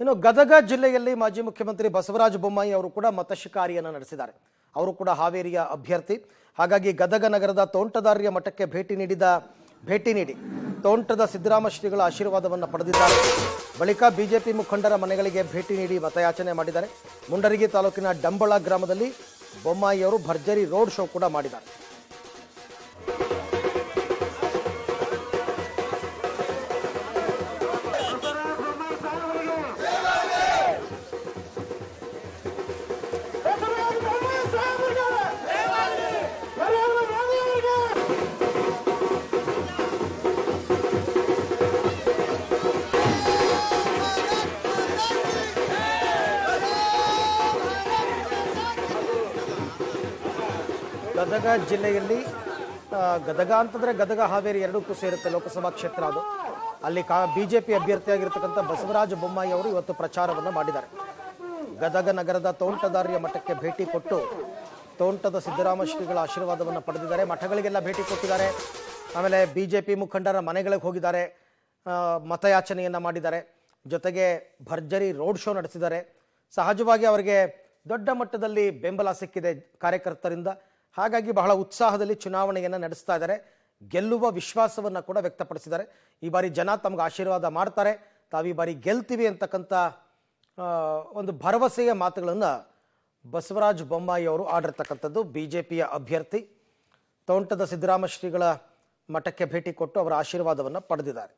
ಇನ್ನು ಗದಗ ಜಿಲ್ಲೆಯಲ್ಲಿ ಮಾಜಿ ಮುಖ್ಯಮಂತ್ರಿ ಬಸವರಾಜ ಬೊಮ್ಮಾಯಿ ಅವರು ಕೂಡ ಮತಶಿಕಾರಿಯನ್ನು ನಡೆಸಿದ್ದಾರೆ. ಅವರು ಕೂಡ ಹಾವೇರಿಯ ಅಭ್ಯರ್ಥಿ. ಹಾಗಾಗಿ ಗದಗ ನಗರದ ತೋಂಟದಾರ್ಯ ಮಠಕ್ಕೆ ಭೇಟಿ ನೀಡಿ ತೋಂಟದ ಸಿದ್ದರಾಮ ಶ್ರೀಗಳ ಆಶೀರ್ವಾದವನ್ನು ಪಡೆದಿದ್ದಾರೆ. ಬಳಿಕ ಬಿಜೆಪಿ ಮುಖಂಡರ ಮನೆಗಳಿಗೆ ಭೇಟಿ ನೀಡಿ ಮತಯಾಚನೆ ಮಾಡಿದ್ದಾರೆ. ಮುಂಡರಗಿ ತಾಲೂಕಿನ ಡಂಬಳ ಗ್ರಾಮದಲ್ಲಿ ಬೊಮ್ಮಾಯಿ ಅವರು ಭರ್ಜರಿ ರೋಡ್ ಶೋ ಕೂಡ ಮಾಡಿದ್ದಾರೆ. ಗದಗ ಜಿಲ್ಲೆಯಲ್ಲಿ ಗದಗ ಅಂತಂದ್ರೆ ಗದಗ ಹಾವೇರಿ ಎರಡಕ್ಕೂ ಸೇರುತ್ತೆ ಲೋಕಸಭಾ ಕ್ಷೇತ್ರ. ಅದು ಅಲ್ಲಿ ಬಿಜೆಪಿ ಅಭ್ಯರ್ಥಿಯಾಗಿರ್ತಕ್ಕಂಥ ಬಸವರಾಜ ಬೊಮ್ಮಾಯಿ ಅವರು ಇವತ್ತು ಪ್ರಚಾರವನ್ನು ಮಾಡಿದ್ದಾರೆ. ಗದಗ ನಗರದ ತೋಂಟದಾರ್ಯ ಮಠಕ್ಕೆ ಭೇಟಿ ಕೊಟ್ಟು ತೋಂಟದ ಸಿದ್ದರಾಮ ಶ್ರೀಗಳ ಆಶೀರ್ವಾದವನ್ನು ಪಡೆದಿದ್ದಾರೆ. ಮಠಗಳಿಗೆಲ್ಲ ಭೇಟಿ ಕೊಟ್ಟಿದ್ದಾರೆ. ಆಮೇಲೆ ಬಿಜೆಪಿ ಮುಖಂಡರ ಮನೆಗಳಿಗೆ ಹೋಗಿದ್ದಾರೆ, ಮತಯಾಚನೆಯನ್ನ ಮಾಡಿದ್ದಾರೆ. ಜೊತೆಗೆ ಭರ್ಜರಿ ರೋಡ್ ಶೋ ನಡೆಸಿದ್ದಾರೆ. ಸಹಜವಾಗಿ ಅವರಿಗೆ ದೊಡ್ಡ ಮಟ್ಟದಲ್ಲಿ ಬೆಂಬಲ ಸಿಕ್ಕಿದೆ ಕಾರ್ಯಕರ್ತರಿಂದ. ಹಾಗಾಗಿ ಬಹಳ ಉತ್ಸಾಹದಲ್ಲಿ ಚುನಾವಣೆಯನ್ನು ನಡೆಸ್ತಾ ಇದ್ದಾರೆ. ಗೆಲ್ಲುವ ವಿಶ್ವಾಸವನ್ನು ಕೂಡ ವ್ಯಕ್ತಪಡಿಸಿದ್ದಾರೆ. ಈ ಬಾರಿ ಜನ ತಮ್ಗೆ ಆಶೀರ್ವಾದ ಮಾಡ್ತಾರೆ, ತಾವು ಈ ಬಾರಿ ಗೆಲ್ತೀವಿ ಅಂತಕ್ಕಂಥ ಒಂದು ಭರವಸೆಯ ಮಾತುಗಳನ್ನು ಬಸವರಾಜ ಬೊಮ್ಮಾಯಿ ಅವರು ಆಡಿರ್ತಕ್ಕಂಥದ್ದು. ಬಿಜೆಪಿಯ ಅಭ್ಯರ್ಥಿ ತೋಂಟದ ಸಿದ್ದರಾಮ ಶ್ರೀಗಳ ಮಠಕ್ಕೆ ಭೇಟಿ ಕೊಟ್ಟು ಅವರ ಆಶೀರ್ವಾದವನ್ನು ಪಡೆದಿದ್ದಾರೆ.